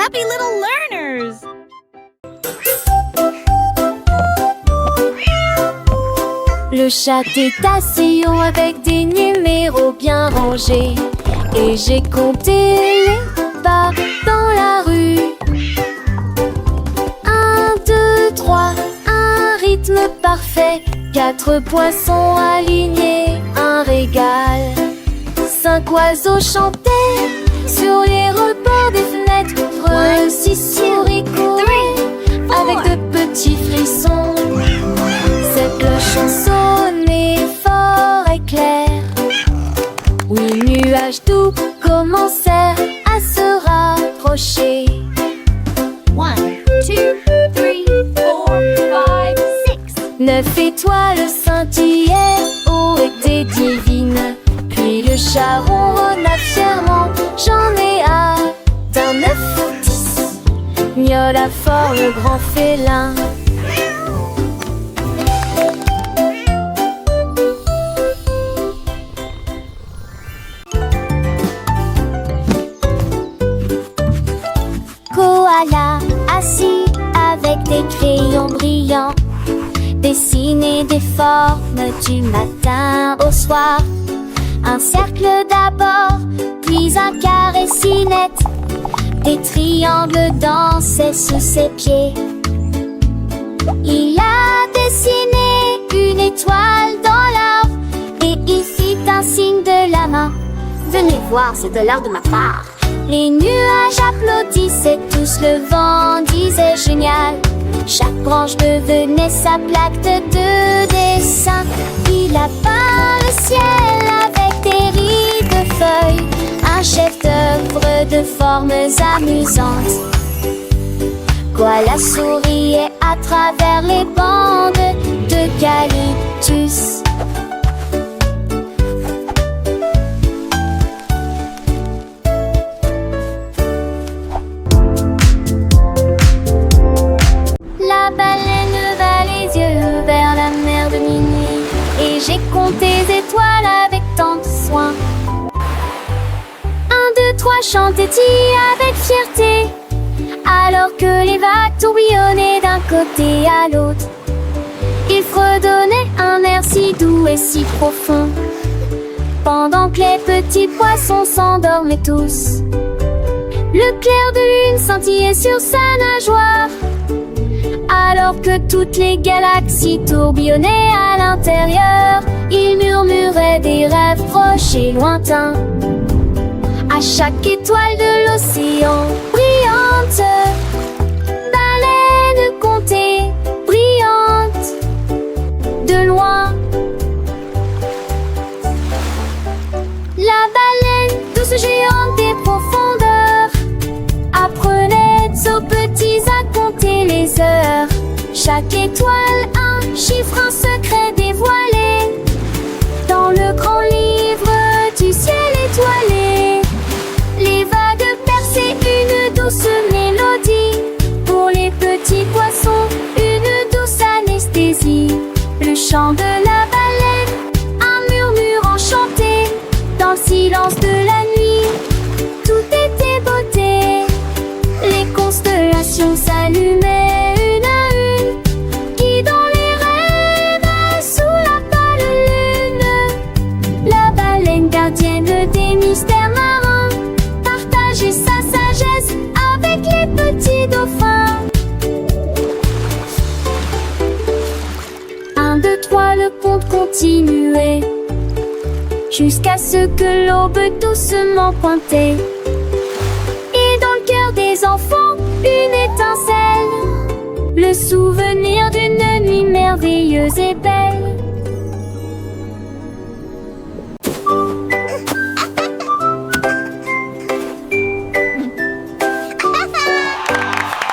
happy little learners! Le chat est assis haut avec des numéros bien rangés. Et j'ai compté les pas dans la rue. 1, 2, 3, un rythme parfait. 4 poissons alignés, un régal. 5 oiseaux chantaient sur les rebords des fenêtres. 6 souris couraient avec de petits frissons. 7 cloches sonnaient fort et clair. 8 nuages doux commencèrent à se rapprocher. 1, 2, 3, 4, 5, 6. 9 étoiles scintillaient, oh étaient divines. Puis le chat ronronna fièrement, j'en ai atteint 9 ou 10. Miaula fort le grand félin. Koala assis avec des crayons brillants, dessiner des formes du matin au soir. Un cercle d'abord, puis un carré si net. Des triangles dansaient sous ses pieds. Il a dessiné une étoile dans l'arbre et il fit un signe de la main. Venez voir, c'est de l'art de ma part. Les nuages applaudissaient tous, le vent disait génial. Chaque branche devenait sa plaque de dessin. Il a peint le ciel avec des rides de feuilles, un chef-d'œuvre de formes amusantes. Koala souriait à travers les bandes d'eucalyptus. La baleine va les yeux vers la mer de minuit, et j'ai compté les étoiles avec tant de soin. 1, 2, 3 chantait-il avec fierté, alors que les vagues tourbillonnaient d'un côté à l'autre. Il fredonnait un air si doux et si profond, pendant que les petits poissons s'endormaient tous. Le clair de lune scintillait sur sa nageoire, alors que toutes les galaxies tourbillonnaient à l'intérieur. Il murmurait des rêves proches et lointains à chaque étoile de l'océan brillante. Baleine comptée, brillante, de loin. La baleine, douce géante des profondeurs, apprenait aux petits à compter les heures. Chaque étoile, un chiffre, un secret dévoilé dans le grand livre du ciel étoilé. Les vagues perçaient une douce mélodie, pour les petits poissons, une douce anesthésie. Le chant de la baleine, un murmure enchanté, dans le silence de la nuit, tout était beauté. Les constellations s'allumaient une à une, guidant les rêves sous la pâle lune. La baleine gardienne des mystères marins partageait sa sagesse avec les petits dauphins. 1, 2, 3, le conte continuait, jusqu'à ce que l'aube doucement pointait. Et dans le cœur des enfants, une étincelle, le souvenir d'une nuit merveilleuse et belle.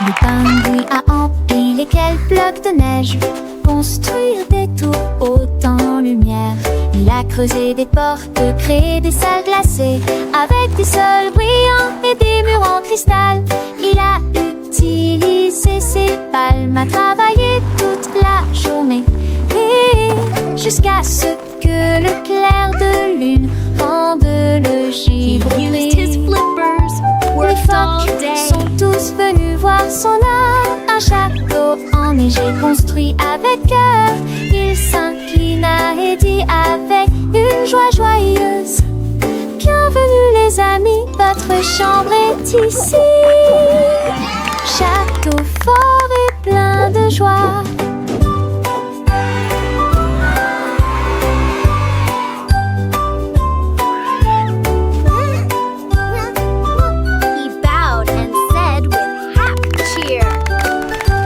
Le pingouin a empilé quelques blocs de neige, construire des tours hautes en lumière. Il a creusé des portes, créé des salles glacées, avec des sols brillants et des murs en cristal. Il a utilisé ses palmes à travailler toute la journée, et jusqu'à ce que le clair de lune rende le givre. Les phoques sont tous mais j'ai construit avec cœur. Il s'inclina et dit avec une joie joyeuse: bienvenue les amis, votre chambre est ici. Château fort et plein de joie. He bowed and said with happy cheer,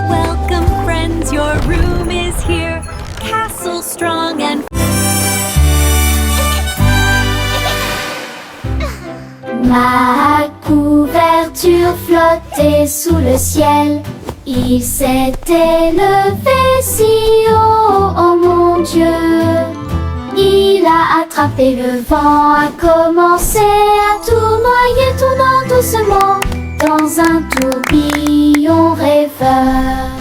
welcome friends, your room is here. Castle strong and Ma couverture flottait sous le ciel. Il s'était levé si haut, oh mon Dieu. Il a attrapé le vent, a commencé à tournoyer, tournant doucement dans un tourbillon rêveur.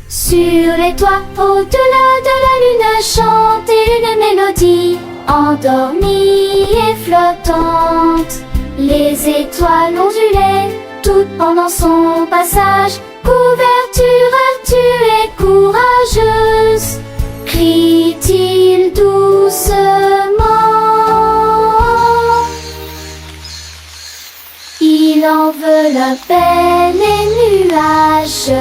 Sur les toits, au-delà de la lune, chantait une mélodie endormie et flottante. Les étoiles ondulaient toutes pendant son passage. Couverture, tu es courageuse, crie-t-il doucement. Il enveloppait les nuages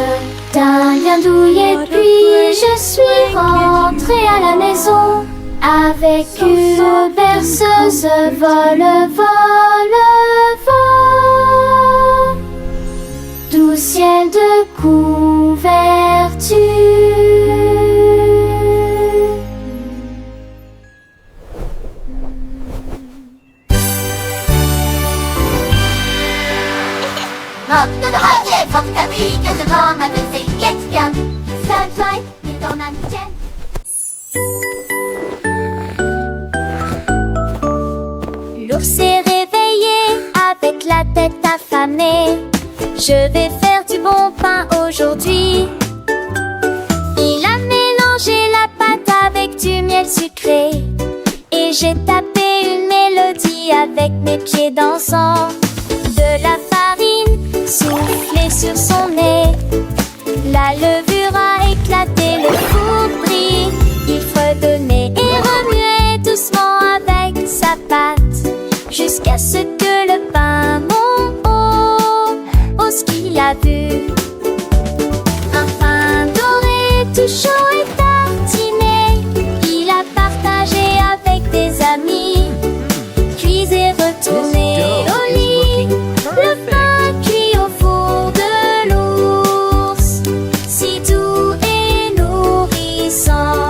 d'un lien douillet, puis je suis rentrée à la maison avec une berceuse. Vol, vol, vol, doux ciel de couverture. Notre rocher, forte famille, que devant ma belle guette bien. Sunshine, est en amitié. L'ours s'est réveillé avec la tête affamée. Je vais faire du bon pain aujourd'hui. Il a mélangé la pâte avec du miel sucré. Et j'ai tapé une mélodie avec mes pieds dansants. De la farine soufflée sur son nez. La levure a éclaté, le four brille. Il fredonnait et remuait doucement avec sa pâte, jusqu'à ce que le pain monte ce qu'il a vu. Un pain doré tout chaud et tartiné. Il a partagé avec des amis, puis est retourné au lit. Le pain cuit au four de l'ours, si doux et nourrissant.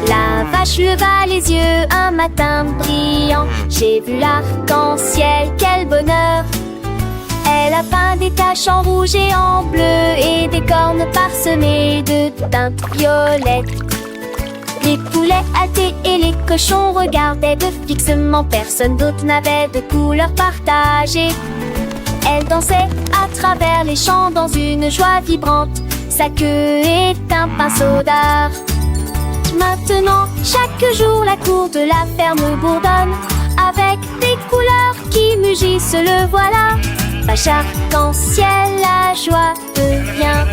La vache leva les yeux un matin brillant. J'ai vu l'arc-en-ciel, quel bonheur! Elle a peint des taches en rouge et en bleu et des cornes parsemées de teintes violettes. Les poulets hâtés et les cochons regardaient de fixement. Personne d'autre n'avait de couleur partagée. Elle dansait à travers les champs dans une joie vibrante. Sa queue est un pinceau d'art. Maintenant, chaque jour, la cour de la ferme bourdonne avec des couleurs qui mugissent, le voilà. Vache arc-en-ciel, la joie devient.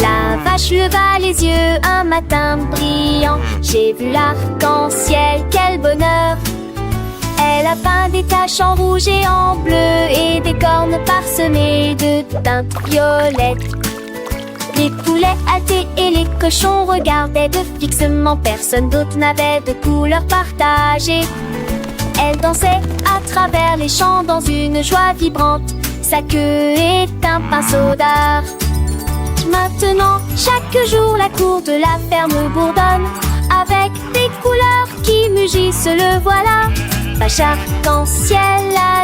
La vache leva les yeux un matin brillant. J'ai vu l'arc-en-ciel, quel bonheur! Elle a peint des taches en rouge et en bleu et des cornes parsemées de teintes violettes. Les poulets hâtés et les cochons regardaient de fixement. Personne d'autre n'avait de couleur partagée. Elle dansait à travers les champs dans une joie vibrante. Sa queue est un pinceau d'art. Maintenant, chaque jour, la cour de la ferme bourdonne avec des couleurs qui mugissent, le voilà. Vache arc-en-ciel, la